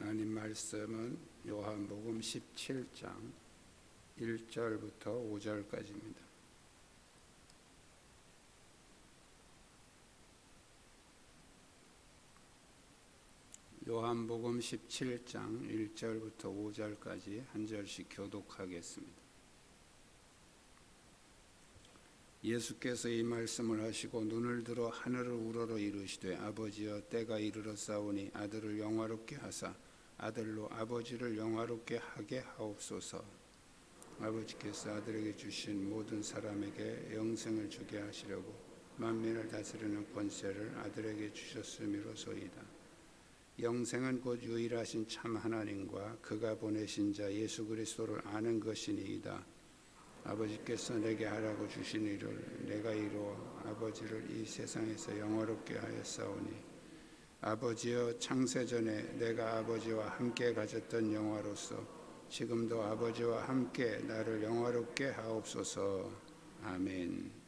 하나님 말씀은 요한복음 17장 1절부터 5절까지입니다. 요한복음 17장 1절부터 5절까지 한 절씩 교독하겠습니다. 예수께서 이 말씀을 하시고 눈을 들어 하늘을 우러러 이르시되 아버지여 때가 이르렀사오니 아들을 영화롭게 하사 아들로 아버지를 영화롭게 하게 하옵소서. 아버지께서 아들에게 주신 모든 사람에게 영생을 주게 하시려고 만민을 다스리는 권세를 아들에게 주셨음이로소이다. 영생은 곧 유일하신 참 하나님과 그가 보내신 자 예수 그리스도를 아는 것이니이다. 아버지께서 내게 하라고 주신 일을 내가 이루어 아버지를 이 세상에서 영화롭게 하였사오니 아버지여 창세전에 내가 아버지와 함께 가졌던 영화로서 지금도 아버지와 함께 나를 영화롭게 하옵소서. 아멘.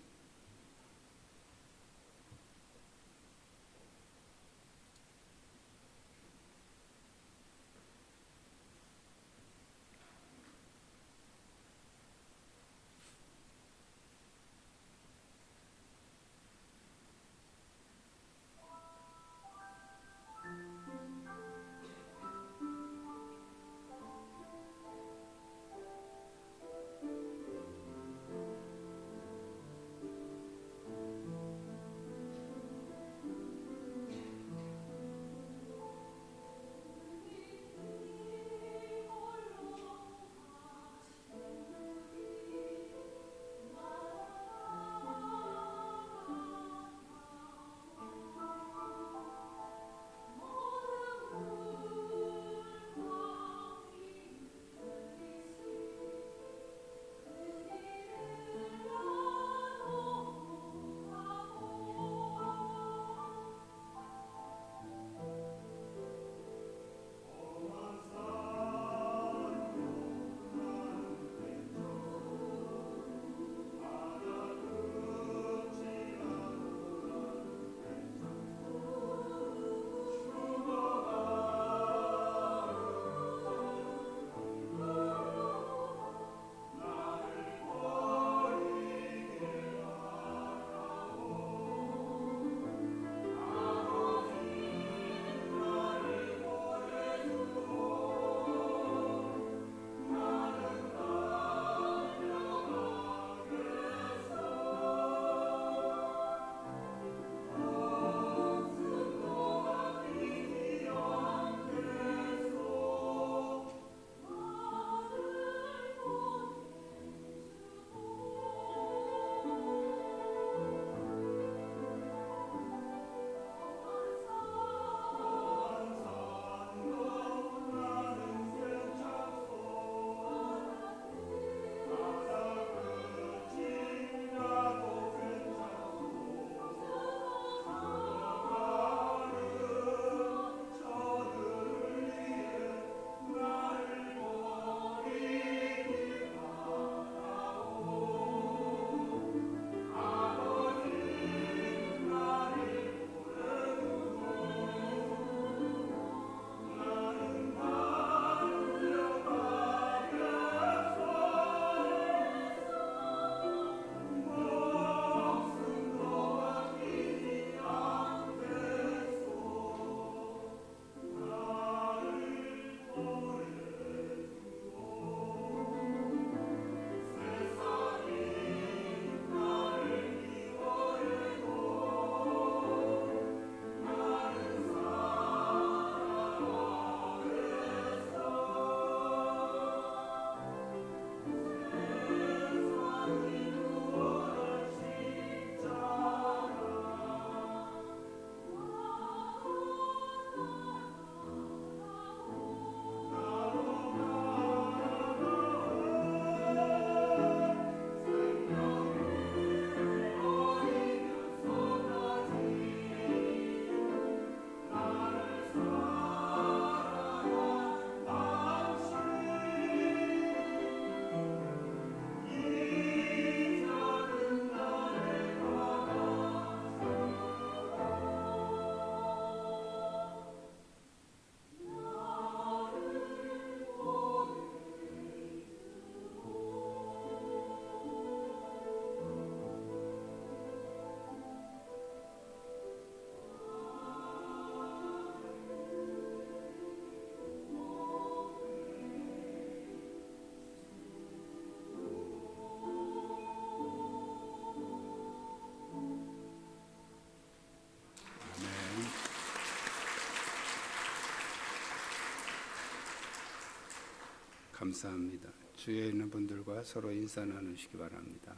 감사합니다. 주위에 있는 분들과 서로 인사 나누시기 바랍니다.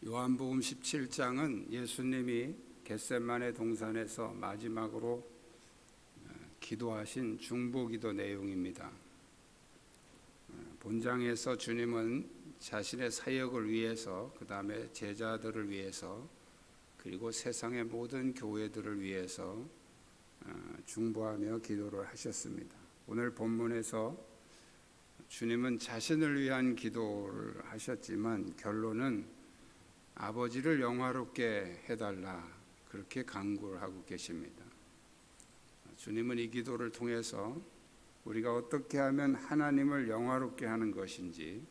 요한복음 17장은 예수님이 겟세마네 동산에서 마지막으로 기도하신 중보기도 내용입니다. 본장에서 주님은 자신의 사역을 위해서, 그 다음에 제자들을 위해서, 그리고 세상의 모든 교회들을 위해서 중보하며 기도를 하셨습니다. 오늘 본문에서 주님은 자신을 위한 기도를 하셨지만 결론은 아버지를 영화롭게 해달라, 그렇게 간구를 하고 계십니다. 주님은 이 기도를 통해서 우리가 어떻게 하면 하나님을 영화롭게 하는 것인지,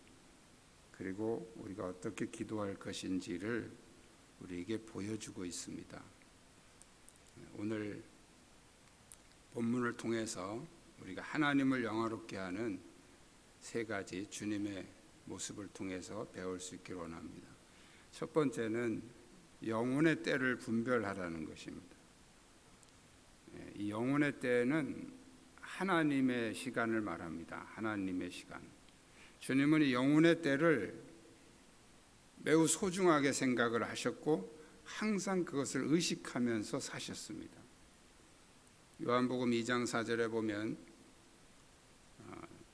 그리고 우리가 어떻게 기도할 것인지를 우리에게 보여주고 있습니다. 오늘 본문을 통해서 우리가 하나님을 영화롭게 하는 세 가지 주님의 모습을 통해서 배울 수 있기를 원합니다. 첫 번째는 영혼의 때를 분별하라는 것입니다. 이 영혼의 때는 하나님의 시간을 말합니다. 하나님의 시간. 주님은 이 영혼의 때를 매우 소중하게 생각을 하셨고 항상 그것을 의식하면서 사셨습니다. 요한복음 2장 4절에 보면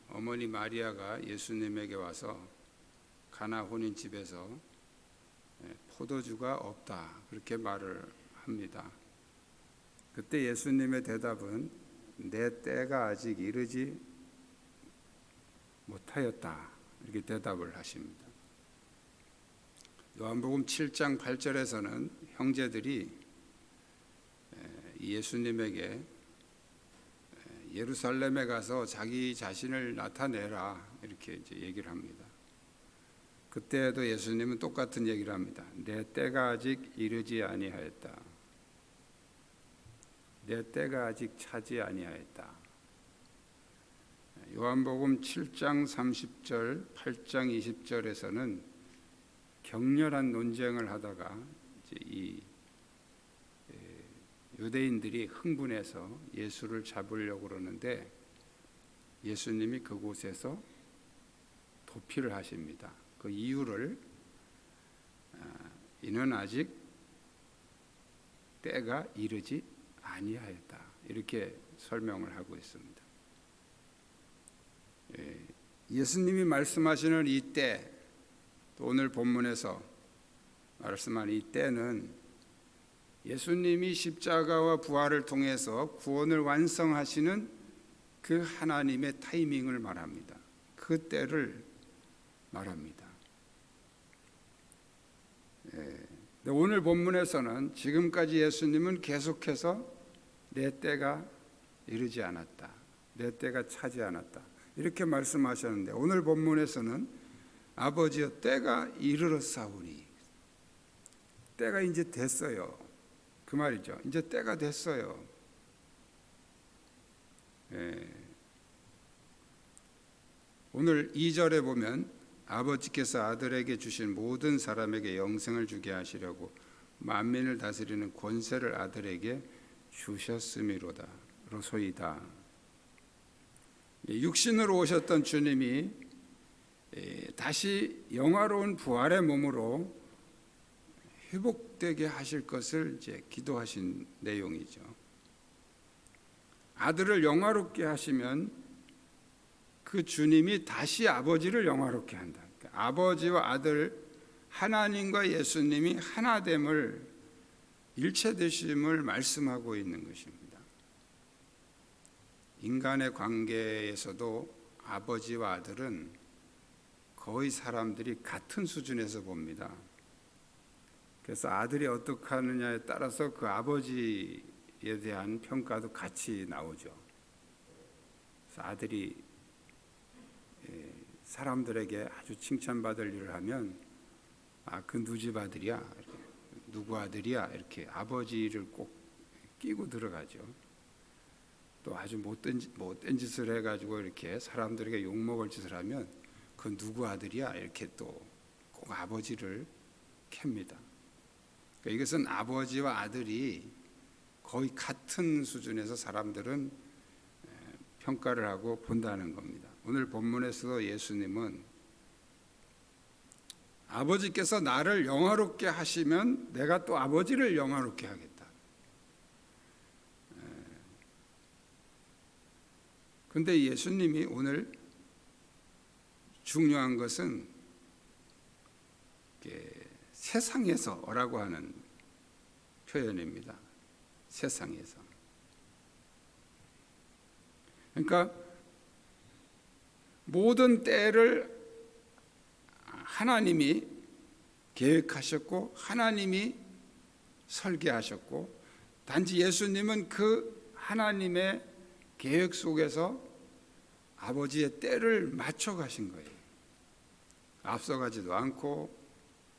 어머니 마리아가 예수님에게 와서 가나 혼인집에서 포도주가 없다, 그렇게 말을 합니다. 그때 예수님의 대답은 내 때가 아직 이르지 못하였다, 이렇게 대답을 하십니다. 요한복음 7장 8절에서는 형제들이 예수님에게 예루살렘에 가서 자기 자신을 나타내라, 이렇게 이제 얘기를 합니다. 그때도 예수님은 똑같은 얘기를 합니다. 내 때가 아직 이르지 아니하였다. 내 때가 아직 차지 아니하였다. 요한복음 7장 30절, 8장 20절에서는 격렬한 논쟁을 하다가 이제 이 유대인들이 흥분해서 예수를 잡으려고 그러는데 예수님이 그곳에서 도피를 하십니다. 그 이유를 이는 아직 때가 이르지 아니하였다, 이렇게 설명을 하고 있습니다. 예수님이 말씀하시는 이 때, 또 오늘 본문에서 말씀한 이 때는 예수님이 십자가와 부활을 통해서 구원을 완성하시는 그 하나님의 타이밍을 말합니다. 그 때를 말합니다. 오늘 본문에서는 지금까지 예수님은 계속해서 내 때가 이르지 않았다, 내 때가 차지 않았다, 이렇게 말씀하셨는데 오늘 본문에서는 아버지여 때가 이르렀사오니, 때가 이제 됐어요, 그 말이죠. 이제 때가 됐어요. 오늘 2절에 보면 아버지께서 아들에게 주신 모든 사람에게 영생을 주게 하시려고 만민을 다스리는 권세를 아들에게 주셨음이로다, 로소이다. 육신으로 오셨던 주님이 다시 영화로운 부활의 몸으로 회복되게 하실 것을 이제 기도하신 내용이죠. 아들을 영화롭게 하시면 그 주님이 다시 아버지를 영화롭게 한다. 그러니까 아버지와 아들, 하나님과 예수님이 하나됨을, 일체되심을 말씀하고 있는 것입니다. 인간의 관계에서도 아버지와 아들은 거의 사람들이 같은 수준에서 봅니다. 그래서 아들이 어떻게 하느냐에 따라서 그 아버지에 대한 평가도 같이 나오죠. 그래서 아들이 사람들에게 아주 칭찬받을 일을 하면 그 누집 아들이야, 누구 아들이야, 이렇게 아버지를 꼭 끼고 들어가죠. 또 아주 못된 짓을 해가지고 이렇게 사람들에게 욕먹을 짓을 하면 그 누구 아들이야, 이렇게 또 자꾸 아버지를 캡니다. 그러니까 이것은 아버지와 아들이 거의 같은 수준에서 사람들은 평가를 하고 본다는 겁니다. 오늘 본문에서도 예수님은 아버지께서 나를 영화롭게 하시면 내가 또 아버지를 영화롭게 하겠다. 그런데 예수님이 오늘 중요한 것은 세상에서라고 하는 표현입니다. 세상에서. 그러니까 모든 때를 하나님이 계획하셨고 하나님이 설계하셨고 단지 예수님은 그 하나님의 계획 속에서 아버지의 때를 맞춰 가신 거예요. 앞서가지도 않고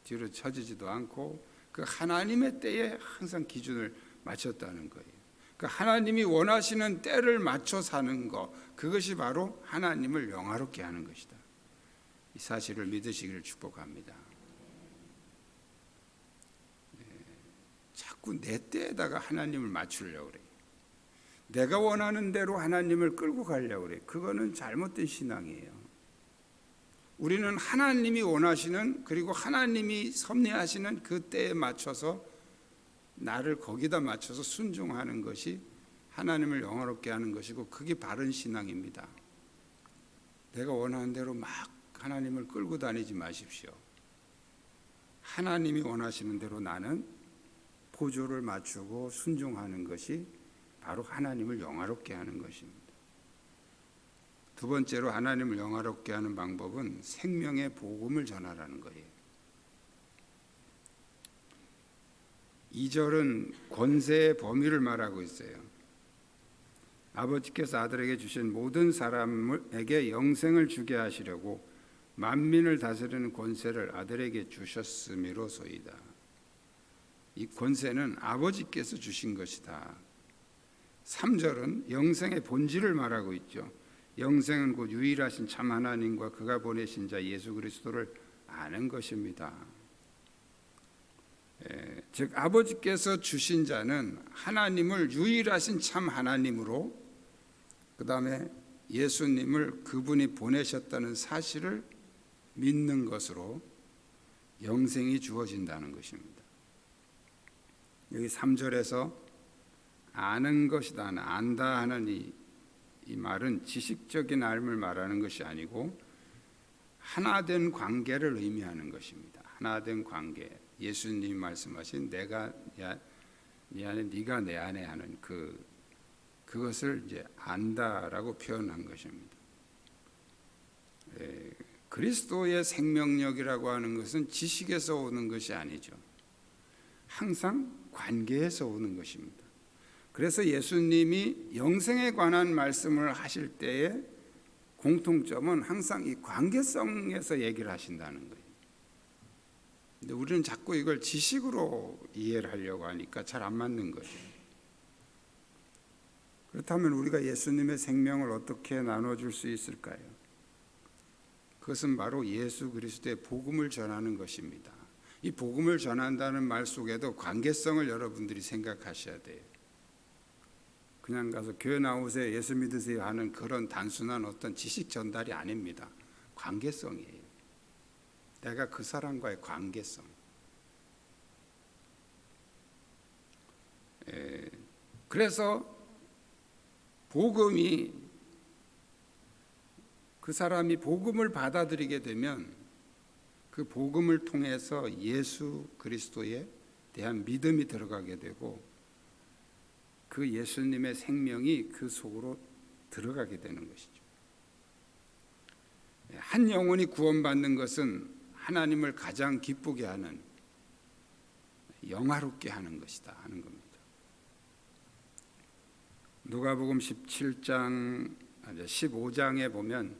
뒤로 처지지도 않고 그 하나님의 때에 항상 기준을 맞췄다는 거예요. 그 하나님이 원하시는 때를 맞춰 사는 것, 그것이 바로 하나님을 영화롭게 하는 것이다. 이 사실을 믿으시기를 축복합니다. 자꾸 내 때에다가 하나님을 맞추려고 그래요. 내가 원하는 대로 하나님을 끌고 가려고 그래요. 그거는 잘못된 신앙이에요. 우리는 하나님이 원하시는 그리고 하나님이 섭리하시는 그 때에 맞춰서 나를 거기다 맞춰서 순종하는 것이 하나님을 영화롭게 하는 것이고 그게 바른 신앙입니다. 내가 원하는 대로 막 하나님을 끌고 다니지 마십시오. 하나님이 원하시는 대로 나는 보조를 맞추고 순종하는 것이 바로 하나님을 영화롭게 하는 것입니다. 두 번째로 하나님을 영화롭게 하는 방법은 생명의 복음을 전하라는 거예요. 2절은 권세의 범위를 말하고 있어요. 아버지께서 아들에게 주신 모든 사람에게 영생을 주게 하시려고 만민을 다스리는 권세를 아들에게 주셨음이로소이다. 이 권세는 아버지께서 주신 것이다. 3절은 영생의 본질을 말하고 있죠. 영생은 곧 유일하신 참 하나님과 그가 보내신 자 예수 그리스도를 아는 것입니다. 즉 아버지께서 주신 자는 하나님을 유일하신 참 하나님으로 그 다음에 예수님을 그분이 보내셨다는 사실을 믿는 것으로 영생이 주어진다는 것입니다. 여기 3절에서 아는 것이다, 안다 하는 이 말은 지식적인 알을 말하는 것이 아니고 하나된 관계를 의미하는 것입니다. 하나된 관계. 예수님이 말씀하신 내가 네 안에 네가 내 안에 하는 그것을 이제 안다라고 표현한 것입니다. 그리스도의 생명력이라고 하는 것은 지식에서 오는 것이 아니죠. 항상 관계에서 오는 것입니다. 그래서 예수님이 영생에 관한 말씀을 하실 때에 공통점은 항상 이 관계성에서 얘기를 하신다는 거예요. 근데 우리는 자꾸 이걸 지식으로 이해를 하려고 하니까 잘 안 맞는 거죠. 그렇다면 우리가 예수님의 생명을 어떻게 나눠줄 수 있을까요? 그것은 바로 예수 그리스도의 복음을 전하는 것입니다. 이 복음을 전한다는 말 속에도 관계성을 여러분들이 생각하셔야 돼요. 그냥 가서 교회 나오세요, 예수 믿으세요 하는 그런 단순한 어떤 지식 전달이 아닙니다. 관계성이에요. 내가 그 사람과의 관계성. 그래서 복음이 그 사람이 복음을 받아들이게 되면 그 복음을 통해서 예수 그리스도에 대한 믿음이 들어가게 되고 그 예수님의 생명이 그 속으로 들어가게 되는 것이죠. 한 영혼이 구원받는 것은 하나님을 가장 기쁘게 하는, 영화롭게 하는 것이다 하는 겁니다. 누가복음 17장, 15장에 보면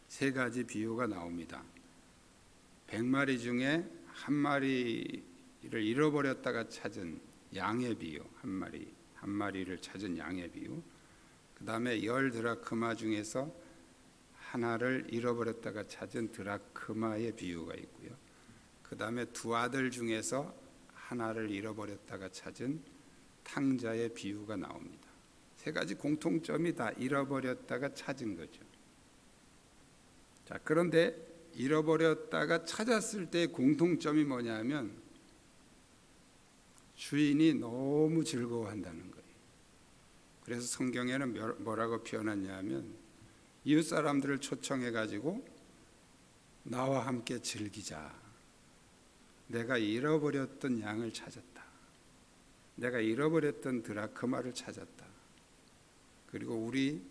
세 가지 비유가 나옵니다. 100마리 중에 한 마리를 잃어버렸다가 찾은 양의 비유, 한 마리를 찾은 양의 비유. 그 다음에 10드라크마 중에서 하나를 잃어버렸다가 찾은 드라크마의 비유가 있고요. 그 다음에 두 아들 중에서 하나를 잃어버렸다가 찾은 탕자의 비유가 나옵니다. 세 가지 공통점이 다 잃어버렸다가 찾은 거죠. 자, 그런데 잃어버렸다가 찾았을 때 공통점이 뭐냐면 주인이 너무 즐거워한다는 거예요. 그래서 성경에는 뭐라고 표현하냐면 이웃 사람들을 초청해 가지고 나와 함께 즐기자. 내가 잃어버렸던 양을 찾았다. 내가 잃어버렸던 드라크마를 찾았다. 그리고 우리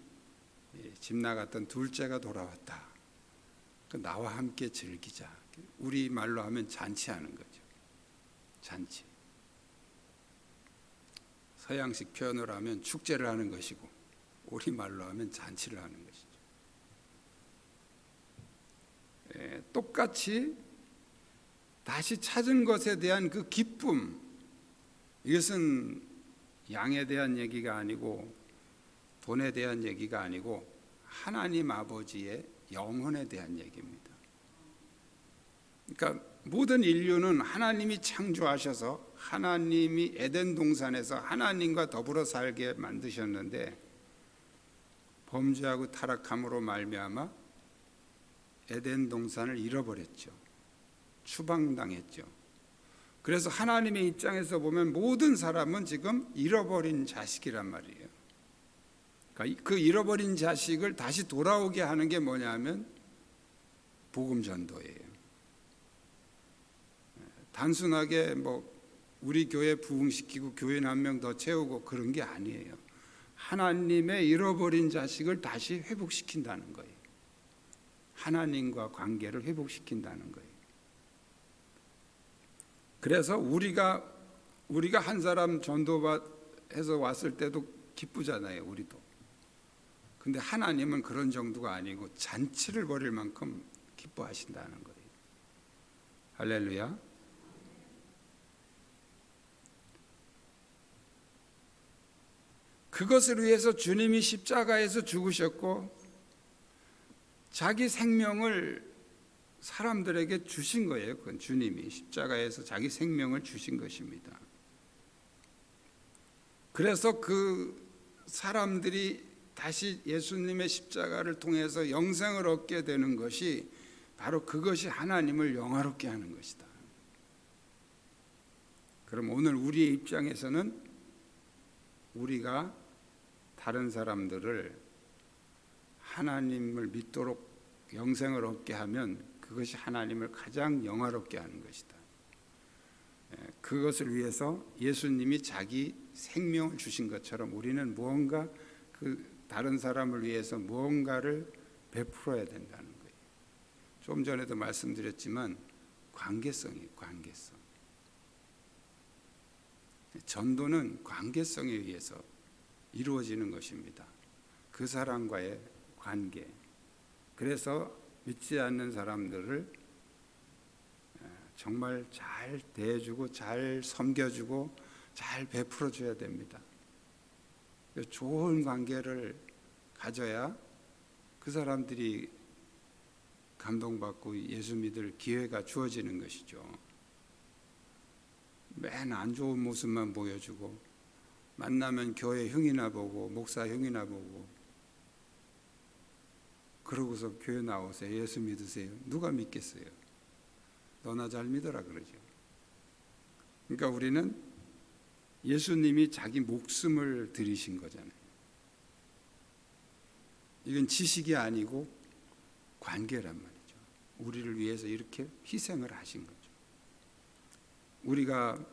집 나갔던 둘째가 돌아왔다. 나와 함께 즐기자. 우리 말로 하면 잔치하는 거죠. 잔치. 서양식 표현으로 하면 축제를 하는 것이고 우리 말로 하면 잔치를 하는 것이죠. 똑같이 다시 찾은 것에 대한 그 기쁨, 이것은 양에 대한 얘기가 아니고 돈에 대한 얘기가 아니고 하나님 아버지의 영혼에 대한 얘기입니다. 그러니까 모든 인류는 하나님이 창조하셔서 하나님이 에덴 동산에서 하나님과 더불어 살게 만드셨는데 범죄하고 타락함으로 말미암아 에덴 동산을 잃어버렸죠. 추방당했죠. 그래서 하나님의 입장에서 보면 모든 사람은 지금 잃어버린 자식이란 말이에요. 그러니까 그 잃어버린 자식을 다시 돌아오게 하는 게 뭐냐면 복음 전도예요. 단순하게 우리 교회 부흥시키고 교인 한 명 더 채우고 그런 게 아니에요. 하나님의 잃어버린 자식을 다시 회복시킨다는 거예요. 하나님과 관계를 회복시킨다는 거예요. 그래서 우리가 한 사람 전도해서 왔을 때도 기쁘잖아요. 우리도. 근데 하나님은 그런 정도가 아니고 잔치를 벌일 만큼 기뻐하신다는 거예요. 할렐루야. 그것을 위해서 주님이 십자가에서 죽으셨고 자기 생명을 사람들에게 주신 거예요. 그건 주님이 십자가에서 자기 생명을 주신 것입니다. 그래서 그 사람들이 다시 예수님의 십자가를 통해서 영생을 얻게 되는 것이 바로 그것이 하나님을 영화롭게 하는 것이다. 그럼 오늘 우리의 입장에서는 우리가 다른 사람들을 하나님을 믿도록 영생을 얻게 하면 그것이 하나님을 가장 영화롭게 하는 것이다. 그것을 위해서 예수님이 자기 생명을 주신 것처럼 우리는 무언가 그 다른 사람을 위해서 무언가를 베풀어야 된다는 거예요. 좀 전에도 말씀드렸지만 관계성이에요. 관계성. 전도는 관계성에 의해서 이루어지는 것입니다. 그 사람과의 관계. 그래서 믿지 않는 사람들을 정말 잘 대해주고 잘 섬겨주고 잘 베풀어줘야 됩니다. 좋은 관계를 가져야 그 사람들이 감동받고 예수 믿을 기회가 주어지는 것이죠. 맨 안 좋은 모습만 보여주고 만나면 교회 형이나 보고 목사 형이나 보고 그러고서 교회 나오세요. 예수 믿으세요. 누가 믿겠어요? 너나 잘 믿어라 그러죠. 그러니까 우리는 예수님이 자기 목숨을 들이신 거잖아요. 이건 지식이 아니고 관계란 말이죠. 우리를 위해서 이렇게 희생을 하신 거죠. 우리가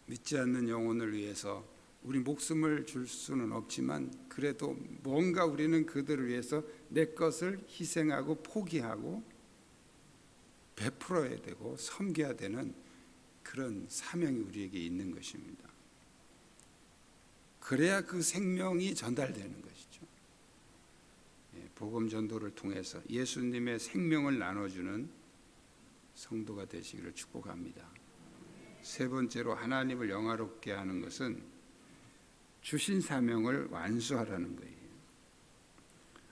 믿지 않는 영혼을 위해서 우리 목숨을 줄 수는 없지만 그래도 뭔가 우리는 그들을 위해서 내 것을 희생하고 포기하고 베풀어야 되고 섬겨야 되는 그런 사명이 우리에게 있는 것입니다. 그래야 그 생명이 전달되는 것이죠. 복음 전도를 통해서 예수님의 생명을 나눠주는 성도가 되시기를 축복합니다. 세 번째로 하나님을 영화롭게 하는 것은 주신 사명을 완수하라는 거예요.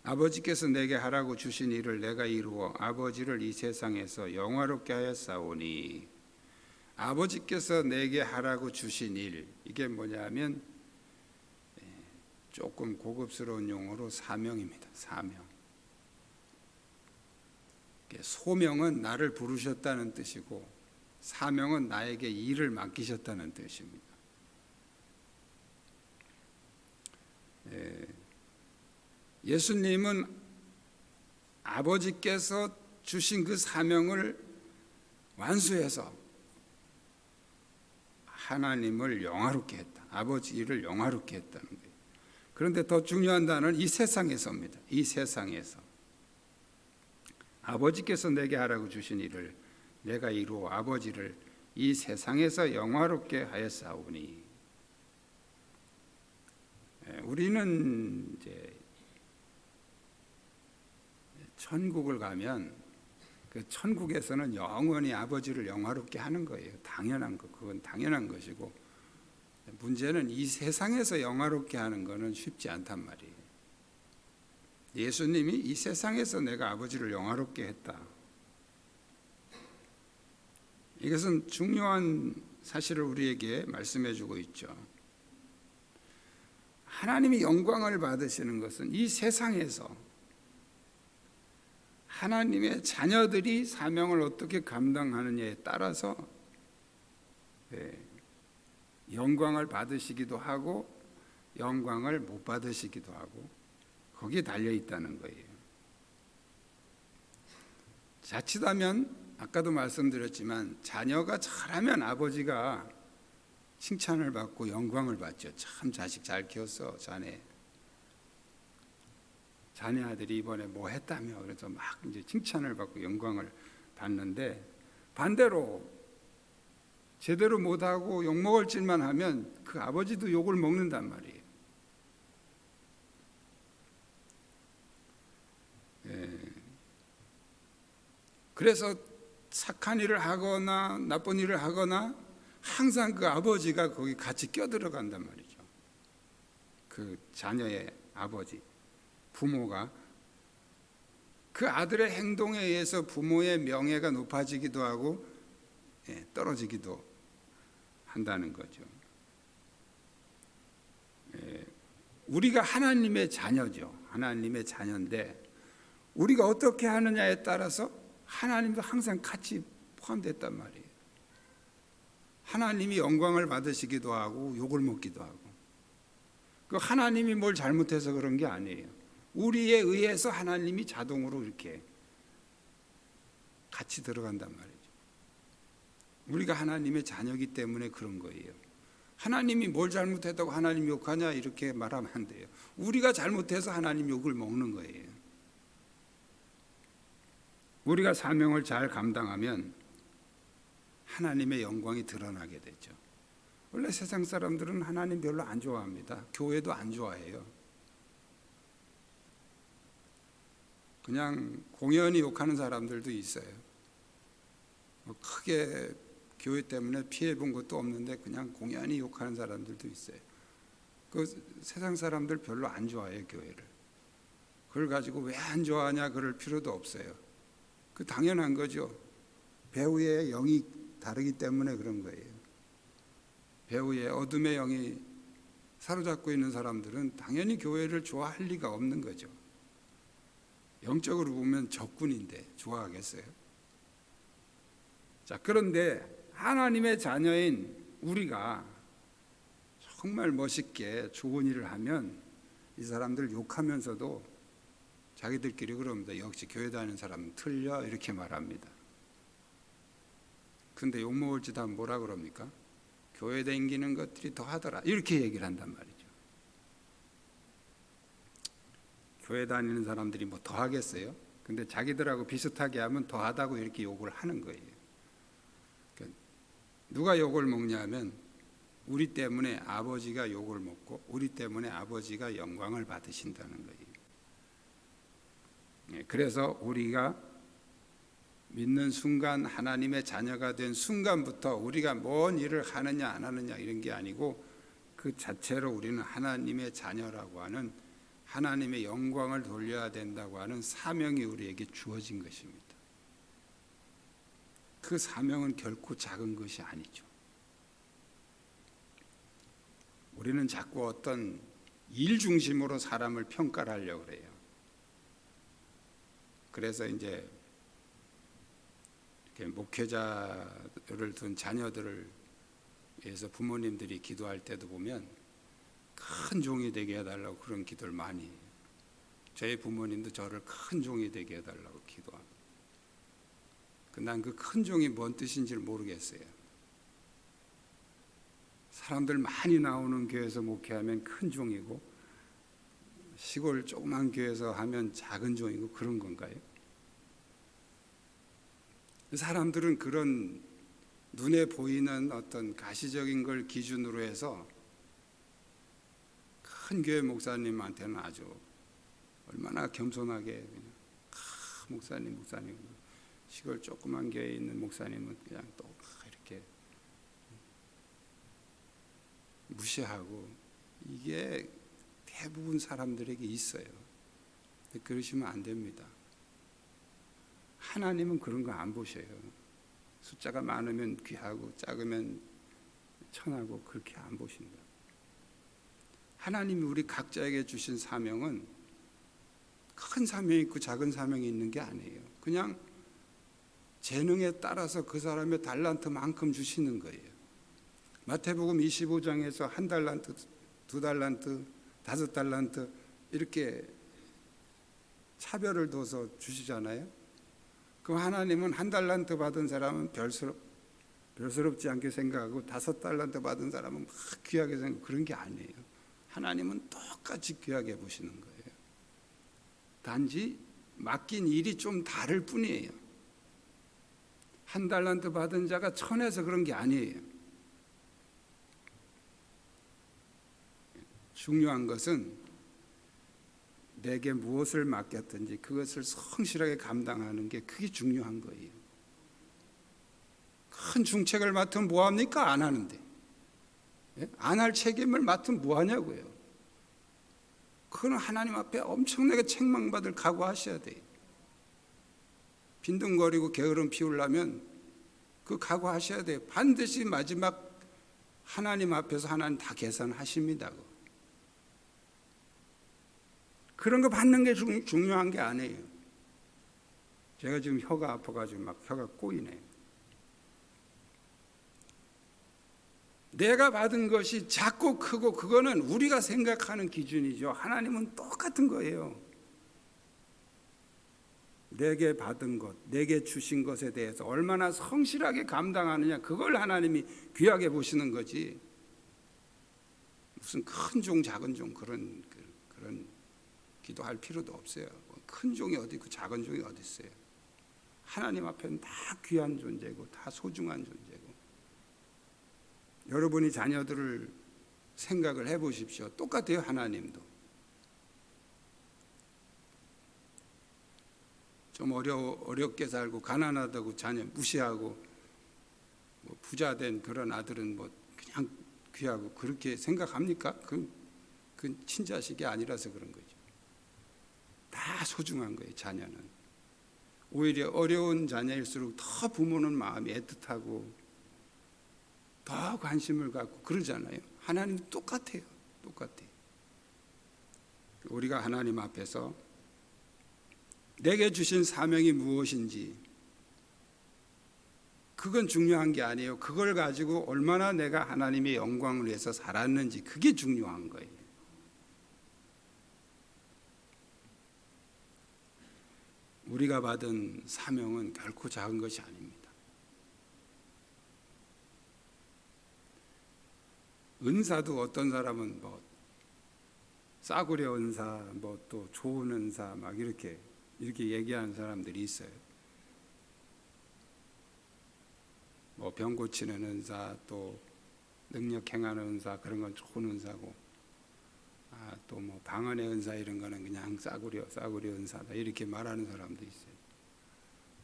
아버지께서 내게 하라고 주신 일을 내가 이루어 아버지를 이 세상에서 영화롭게 하였사오니. 아버지께서 내게 하라고 주신 일, 이게 뭐냐면 조금 고급스러운 용어로 사명입니다. 사명. 소명은 나를 부르셨다는 뜻이고 사명은 나에게 일을 맡기셨다는 뜻입니다. 예수님은 아버지께서 주신 그 사명을 완수해서 하나님을 영화롭게 했다. 아버지 일을 영화롭게 했다는 거예요. 그런데 더 중요한 단어는 이 세상에서입니다. 이 세상에서. 아버지께서 내게 하라고 주신 일을 내가 이루어 아버지를 이 세상에서 영화롭게 하였사오니. 우리는 이제 천국을 가면 그 천국에서는 영원히 아버지를 영화롭게 하는 거예요. 당연한 거, 그건 당연한 것이고, 문제는 이 세상에서 영화롭게 하는 거는 쉽지 않단 말이에요. 예수님이 이 세상에서 내가 아버지를 영화롭게 했다. 이것은 중요한 사실을 우리에게 말씀해 주고 있죠. 하나님이 영광을 받으시는 것은 이 세상에서 하나님의 자녀들이 사명을 어떻게 감당하느냐에 따라서 영광을 받으시기도 하고 영광을 못 받으시기도 하고 거기에 달려 있다는 거예요. 자칫하면 아까도 말씀드렸지만 자녀가 잘하면 아버지가 칭찬을 받고 영광을 받죠. 참 자식 잘 키웠어, 자네. 자네 아들이 이번에 뭐 했다며. 그래서 막 이제 칭찬을 받고 영광을 받는데, 반대로 제대로 못하고 욕먹을 짓만 하면 그 아버지도 욕을 먹는단 말이에요. 그래서 착한 일을 하거나 나쁜 일을 하거나 항상 그 아버지가 거기 같이 껴들어간단 말이죠. 그 자녀의 아버지, 부모가 그 아들의 행동에 의해서 부모의 명예가 높아지기도 하고 떨어지기도 한다는 거죠. 우리가 하나님의 자녀죠. 하나님의 자녀인데 우리가 어떻게 하느냐에 따라서 하나님도 항상 같이 포함됐단 말이에요. 하나님이 영광을 받으시기도 하고 욕을 먹기도 하고, 그 하나님이 뭘 잘못해서 그런 게 아니에요. 우리에 의해서 하나님이 자동으로 이렇게 같이 들어간단 말이죠. 우리가 하나님의 자녀이기 때문에 그런 거예요. 하나님이 뭘 잘못했다고 하나님 욕하냐 이렇게 말하면 안 돼요. 우리가 잘못해서 하나님 욕을 먹는 거예요. 우리가 사명을 잘 감당하면 하나님의 영광이 드러나게 되죠. 원래 세상 사람들은 하나님 별로 안 좋아합니다. 교회도 안 좋아해요. 그냥 공연히 욕하는 사람들도 있어요. 크게 교회 때문에 피해 본 것도 없는데 그냥 공연히 욕하는 사람들도 있어요. 그 세상 사람들 별로 안 좋아해요, 교회를. 그걸 가지고 왜 안 좋아하냐 그럴 필요도 없어요. 그 당연한 거죠. 배우의 영이 다르기 때문에 그런 거예요. 배우의 어둠의 영이 사로잡고 있는 사람들은 당연히 교회를 좋아할 리가 없는 거죠. 영적으로 보면 적군인데 좋아하겠어요? 자, 그런데 하나님의 자녀인 우리가 정말 멋있게 좋은 일을 하면 이 사람들 욕하면서도 자기들끼리 그럽니다. 역시 교회 다니는 사람은 틀려 이렇게 말합니다. 근데 욕먹을 짓 하면 뭐라 그럽니까? 교회 다니는 것들이 더 하더라 이렇게 얘기를 한단 말이죠. 교회 다니는 사람들이 뭐 더 하겠어요? 근데 자기들하고 비슷하게 하면 더 하다고 이렇게 욕을 하는 거예요. 그러니까 누가 욕을 먹냐면 우리 때문에 아버지가 욕을 먹고 우리 때문에 아버지가 영광을 받으신다는 거예요. 그래서 우리가 믿는 순간, 하나님의 자녀가 된 순간부터 우리가 뭔 일을 하느냐 안 하느냐 이런 게 아니고 그 자체로 우리는 하나님의 자녀라고 하는 하나님의 영광을 돌려야 된다고 하는 사명이 우리에게 주어진 것입니다. 그 사명은 결코 작은 것이 아니죠. 우리는 자꾸 어떤 일 중심으로 사람을 평가를 하려고 그래요. 그래서 이제 이렇게 목회자를 둔 자녀들을 위해서 부모님들이 기도할 때도 보면 큰 종이 되게 해달라고 그런 기도를 많이 해요. 저희 부모님도 저를 큰 종이 되게 해달라고 기도합니다. 난 그 큰 종이 뭔 뜻인지를 모르겠어요. 사람들 많이 나오는 교회에서 목회하면 큰 종이고 시골 조그만 교회에서 하면 작은 종이고 그런 건가요? 사람들은 그런 눈에 보이는 어떤 가시적인 걸 기준으로 해서 큰 교회 목사님한테는 아주 얼마나 겸손하게 그냥 목사님 시골 조그만 교회에 있는 목사님은 그냥 또 이렇게 무시하고 이게 대부분 사람들에게 있어요. 그러시면 안 됩니다. 하나님은 그런 거 안 보셔요. 숫자가 많으면 귀하고 작으면 천하고 그렇게 안 보신다. 하나님이 우리 각자에게 주신 사명은 큰 사명이 있고 작은 사명이 있는 게 아니에요. 그냥 재능에 따라서 그 사람의 달란트만큼 주시는 거예요. 마태복음 25장에서 1달란트, 2달란트, 5달란트 이렇게 차별을 둬서 주시잖아요. 그럼 하나님은 1달란트 받은 사람은 별스럽지 않게 생각하고 5달란트 받은 사람은 막 귀하게 생각하고 그런 게 아니에요. 하나님은 똑같이 귀하게 보시는 거예요. 단지 맡긴 일이 좀 다를 뿐이에요. 1달란트 받은 자가 천해서 그런 게 아니에요. 중요한 것은 내게 무엇을 맡겼든지 그것을 성실하게 감당하는 게 그게 중요한 거예요. 큰 중책을 맡으면 뭐합니까? 안 하는데. 안 할 책임을 맡으면 뭐하냐고요. 그건 하나님 앞에 엄청나게 책망받을 각오하셔야 돼요. 빈둥거리고 게으름 피우려면 그 각오하셔야 돼요. 반드시 마지막 하나님 앞에서 하나님 다 계산하십니다. 그런 거 받는 게 중요한 게 아니에요. 제가 지금 혀가 아파가지고 막 혀가 꼬이네요. 내가 받은 것이 작고 크고 그거는 우리가 생각하는 기준이죠. 하나님은 똑같은 거예요. 내게 받은 것, 내게 주신 것에 대해서 얼마나 성실하게 감당하느냐, 그걸 하나님이 귀하게 보시는 거지. 무슨 큰 종 작은 종 그런 기도할 필요도 없어요. 큰 종이 어디 있고 작은 종이 어디 있어요. 하나님 앞에는 다 귀한 존재고 다 소중한 존재고. 여러분이 자녀들을 생각을 해보십시오. 똑같아요. 하나님도 좀 어렵게 살고 가난하다고 자녀 무시하고 뭐 부자 된 그런 아들은 뭐 그냥 귀하고 그렇게 생각합니까? 그 친자식이 아니라서 그런 거죠. 다 소중한 거예요. 자녀는 오히려 어려운 자녀일수록 더 부모는 마음이 애틋하고 더 관심을 갖고 그러잖아요. 하나님도 똑같아요. 우리가 하나님 앞에서 내게 주신 사명이 무엇인지 그건 중요한 게 아니에요. 그걸 가지고 얼마나 내가 하나님의 영광을 위해서 살았는지 그게 중요한 거예요. 우리가 받은 사명은 결코 작은 것이 아닙니다. 은사도 어떤 사람은 뭐 싸구려 은사, 뭐 또 좋은 은사 막 이렇게 얘기하는 사람들이 있어요. 뭐 병 고치는 은사, 또 능력 행하는 은사 그런 건 좋은 은사고, 또 뭐 방언의 은사 이런 거는 그냥 싸구려 은사다 이렇게 말하는 사람도 있어요.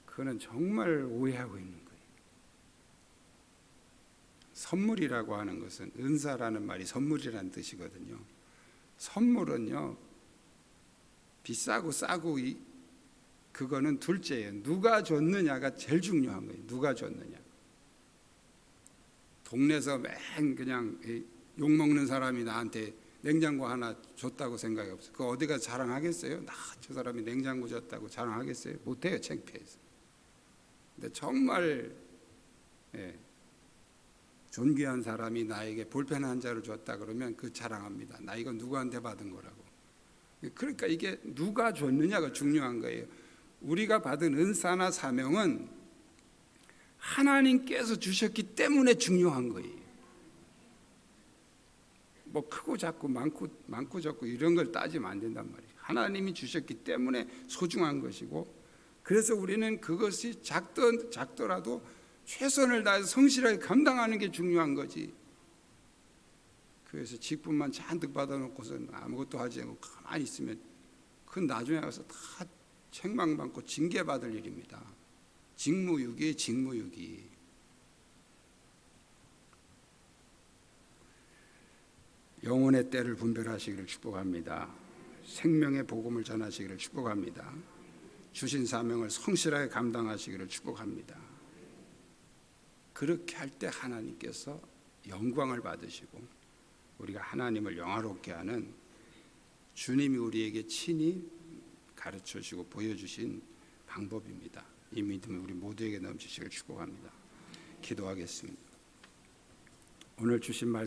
그거는 정말 오해하고 있는 거예요. 선물이라고 하는 것은 은사라는 말이 선물이라는 뜻이거든요. 선물은요 비싸고 싸고 그거는 둘째예요. 누가 줬느냐가 제일 중요한 거예요. 누가 줬느냐. 동네에서 맨 그냥 욕먹는 사람이 나한테 냉장고 하나 줬다고 생각이 없어요. 그거 어디 가서 자랑하겠어요? 저 사람이 냉장고 줬다고 자랑하겠어요? 못해요. 창피해서. 근데 정말 존귀한 사람이 나에게 볼펜 한 자를 줬다 그러면 그 자랑합니다. 나 이거 누구한테 받은 거라고. 그러니까 이게 누가 줬느냐가 중요한 거예요. 우리가 받은 은사나 사명은 하나님께서 주셨기 때문에 중요한 거예요. 뭐 크고 작고 많고 적고 이런 걸 따지면 안 된단 말이에요. 하나님이 주셨기 때문에 소중한 것이고, 그래서 우리는 그것이 작더라도 최선을 다해서 성실하게 감당하는 게 중요한 거지. 그래서 직분만 잔뜩 받아놓고서 아무것도 하지 않고 가만히 있으면 그건 나중에 가서 다 책망받고 징계받을 일입니다. 직무유기. 영혼의 때를 분별하시기를 축복합니다. 생명의 복음을 전하시기를 축복합니다. 주신 사명을 성실하게 감당하시기를 축복합니다. 그렇게 할 때 하나님께서 영광을 받으시고 우리가 하나님을 영화롭게 하는, 주님이 우리에게 친히 가르쳐 주시고 보여주신 방법입니다. 이 믿음이 우리 모두에게 넘치시길 축복합니다. 기도하겠습니다. 오늘 주신 말씀